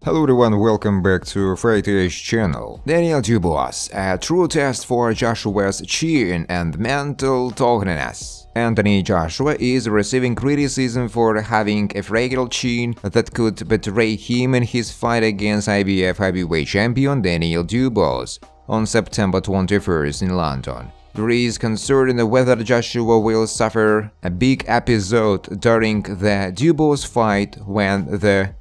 Hello everyone, welcome back to Friday's channel. Daniel Dubois, a true test for Joshua's chin and mental toughness. Anthony Joshua is receiving criticism for having a fragile chin that could betray him in his fight against IBF heavyweight champion Daniel Dubois on September 21st in London. There is concern whether Joshua will suffer a big episode during the Dubois fight when the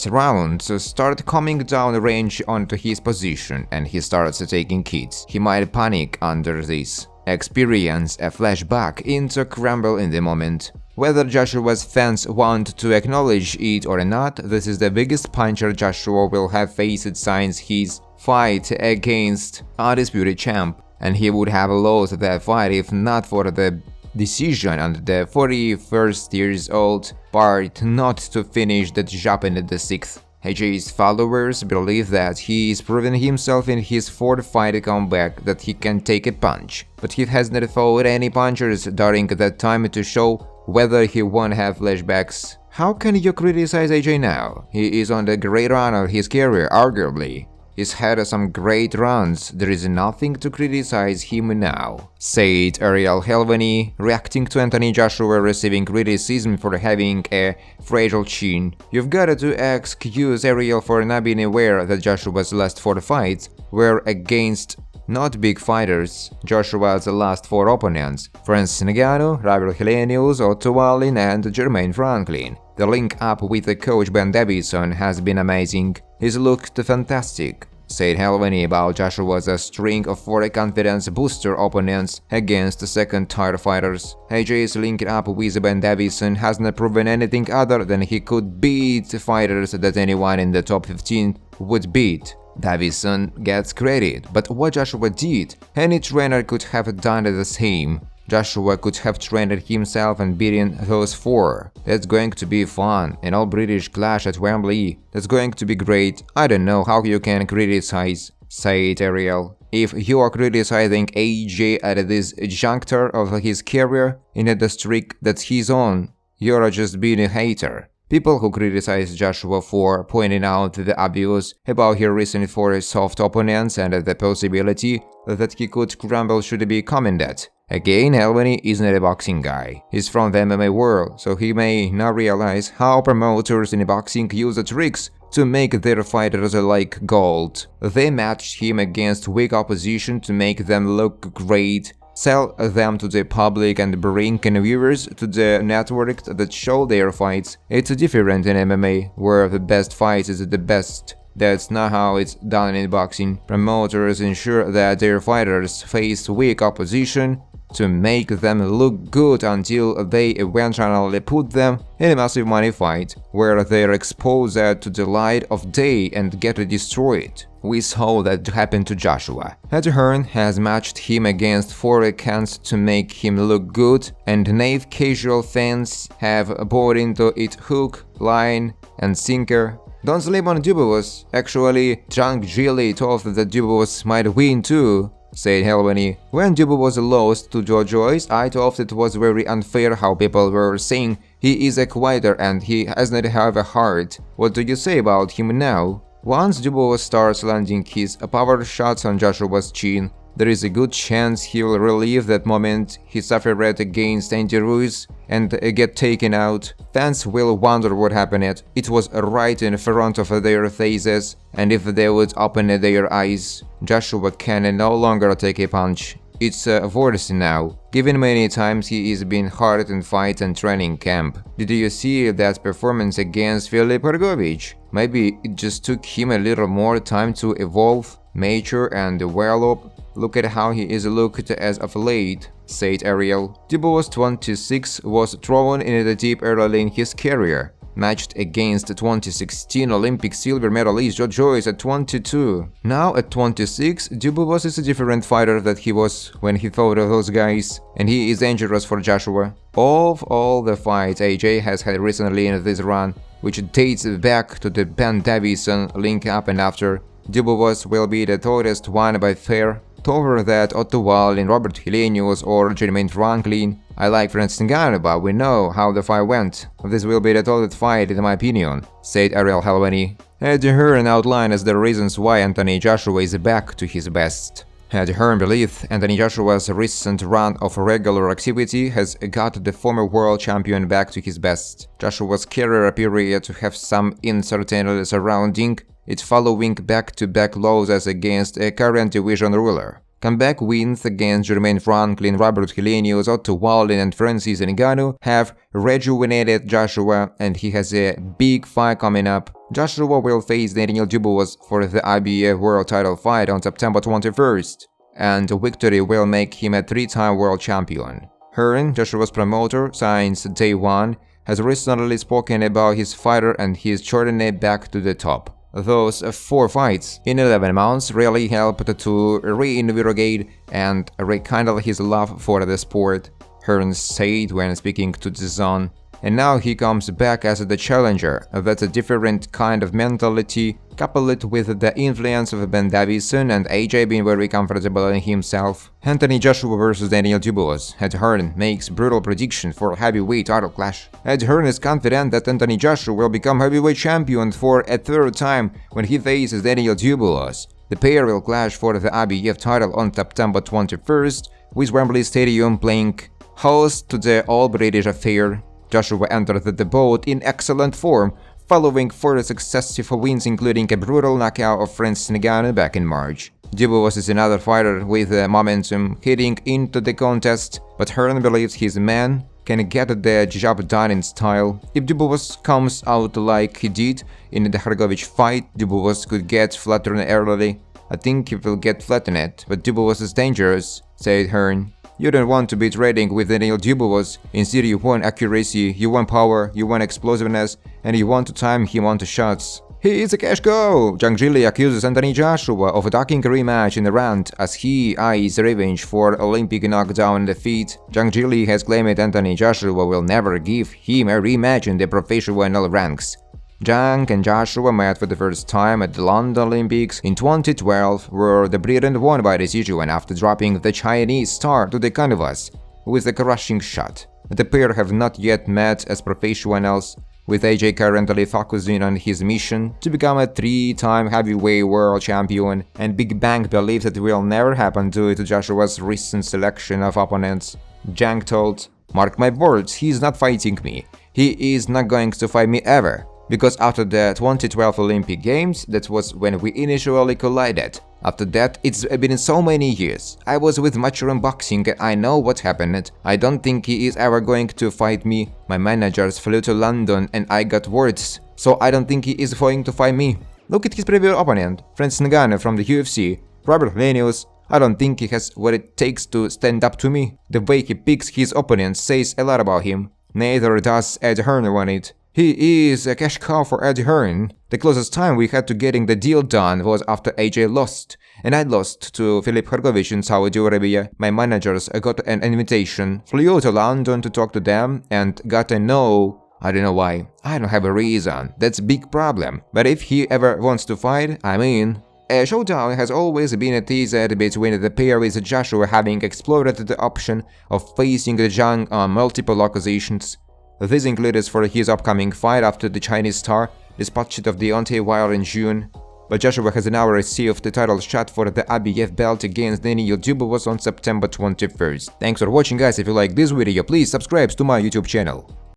rounds start coming down range onto his position and he starts taking hits. He might panic under this, experience a flashback into crumble in the moment. Whether Joshua's fans want to acknowledge it or not, this is the biggest puncher Joshua will have faced since his fight against undisputed champ, and he would have lost that fight if not for the decision on the 41-year-old part not to finish the job in the 6th. AJ's followers believe that he is proving himself in his 4th fight comeback that he can take a punch, but he has not fought any punchers during that time to show whether he won't have flashbacks. How can you criticize AJ now? He is on the great run of his career, arguably. He's had some great runs, there is nothing to criticize him now, said Ariel Helvany, reacting to Anthony Joshua receiving criticism for having a fragile chin. You've got to excuse Ariel for not being aware that Joshua's last 4 fights were against not big fighters. Joshua's last 4 opponents: Francis Ngannou, Robert Helenius, Otto Wallin and Jermaine Franklin. The link up with the coach Ben Davison has been amazing. He's looked fantastic, said Helvany about Joshua's string of 4 confidence booster opponents against second-tier fighters. AJ's link up with Ben Davison has not proven anything other than he could beat fighters that anyone in the top 15 would beat. Davison gets credit, but what Joshua did, any trainer could have done the same. Joshua could have trained himself and beaten those 4. That's going to be fun, an all-British clash at Wembley. That's going to be great. I don't know how you can criticize, said Ariel. If you are criticizing AJ at this juncture of his career, in the streak that he's on, you're just being a hater. People who criticize Joshua for pointing out the obvious about his recent 4 soft opponents and the possibility that he could crumble should be commended. Again, Helvany is not a boxing guy. He's from the MMA world, so he may not realize how promoters in boxing use tricks to make their fighters like gold. They matched him against weak opposition to make them look great, sell them to the public and bring in viewers to the network that show their fights. It's different in MMA, where the best fight is the best. That's not how it's done in boxing. Promoters ensure that their fighters face weak opposition to make them look good until they eventually put them in a massive money fight, where they're exposed to the light of day and get destroyed. We saw that happen to Joshua. Hearn has matched him against 4 accounts to make him look good, and naive casual fans have bought into it hook, line and sinker. Don't sleep on Dubois. Actually, Drunk Gilly thought that Dubois might win too, said Helvany. When Dubois lost to Joe Joyce, I thought it was very unfair how people were saying he is a quitter and he does not have a heart. What do you say about him now? Once Dubois starts landing his power shots on Joshua's chin, there is a good chance he will relive that moment he suffered against Andy Ruiz and get taken out. Fans will wonder what happened. It was right in front of their faces, and if they would open their eyes, Joshua can no longer take a punch. It's worse now, given many times he is being hurt in fight and training camp. Did you see that performance against Filip Hrgovic? Maybe it just took him a little more time to evolve, mature and develop. Look at how he is looked as of late, said Ariel. Dubois 26 was thrown in the deep early in his career, matched against 2016 Olympic silver medalist Joe Joyce at 22. Now at 26, Dubois is a different fighter than he was when he fought those guys, and he is dangerous for Joshua. Of all the fights AJ has had recently in this run, which dates back to the Ben Davison link up and after, Dubois will be the toughest one by far. Tougher than Otto Wallin, Robert Helenius or Jermaine Franklin. I like Francis Ngannou, but we know how the fight went. This will be the toughest fight in my opinion, said Ariel Helvany. Eddie Hearn outlined as the reasons why Anthony Joshua is back to his best. Eddie Hearn believes Anthony Joshua's recent run of regular activity has got the former world champion back to his best. Joshua's career appeared to have some uncertainty surrounding it following back-to-back losses against a current division ruler. Comeback wins against Jermaine Franklin, Robert Helenius, Otto Wallin and Francis Ngannou have rejuvenated Joshua, and he has a big fight coming up. Joshua will face Daniel Dubois for the IBF World title fight on September 21st, and a victory will make him a three-time world champion. Hearn, Joshua's promoter since day one, has recently spoken about his fighter and his journey back to the top. Those 4 fights in 11 months really helped to reinvigorate and rekindle his love for the sport, Hearn said when speaking to DAZN. And now he comes back as the challenger. That's a different kind of mentality, coupled with the influence of Ben Davison and AJ being very comfortable in himself. Anthony Joshua vs Daniel Dubois. Ed Hearn makes brutal prediction for heavyweight title clash. Ed Hearn is confident that Anthony Joshua will become heavyweight champion for a third time when he faces Daniel Dubois. The pair will clash for the IBF title on September 21st, with Wembley Stadium playing host to the All-British affair. Joshua entered the bout in excellent form, following 4 successive wins including a brutal knockout of Francis Ngannou back in March. Dubois is another fighter with momentum heading into the contest, but Hearn believes his man can get the job done in style. If Dubois comes out like he did in the Hrgovic fight, Dubois could get flattened early. I think he will get flattened, but Dubois is dangerous, said Hearn. You don't want to be trading with Daniel Dubois. Instead, you want accuracy, you want power, you want explosiveness, and you want to time him on the shots. He is a cash cow! Zhang Jili accuses Anthony Joshua of attacking a rematch in a round as he eyes revenge for Olympic knockdown defeat. Zhang Jili has claimed Anthony Joshua will never give him a rematch in the professional ranks. Zhang and Joshua met for the first time at the London Olympics in 2012, where the Briton won by decision after dropping the Chinese star to the canvas with a crushing shot. The pair have not yet met as professionals, with AJ currently focusing on his mission to become a 3-time heavyweight world champion, and Big Bang believes that it will never happen due to Joshua's recent selection of opponents. Zhang told, "Mark my words, he's not fighting me. He is not going to fight me ever. Because after the 2012 Olympic Games, that was when we initially collided. After that, it's been so many years. I was with Matchroom Boxing and I know what happened. I don't think he is ever going to fight me. My managers flew to London and I got words. So I don't think he is going to fight me. Look at his previous opponent, Francis Ngannou from the UFC. Robert Helenius. I don't think he has what it takes to stand up to me. The way he picks his opponents says a lot about him. Neither does Ed Hearn want it. He is a cash cow for Eddie Hearn. The closest time we had to getting the deal done was after AJ lost, and I lost to Filip Hrgovic in Saudi Arabia. My managers got an invitation, flew to London to talk to them, and got a no. I don't know why. I don't have a reason. That's a big problem. But if he ever wants to fight, I'm in. A showdown has always been teased between the pair, with Joshua having explored the option of facing Zhang on multiple occasions. This included for his upcoming fight after the Chinese star dispatched of Deontay Wilder in June. But Joshua has now received the title shot for the IBF belt against Daniel Dubois on September 21st. Thanks for watching, guys. If you like this video, please subscribe to my YouTube channel.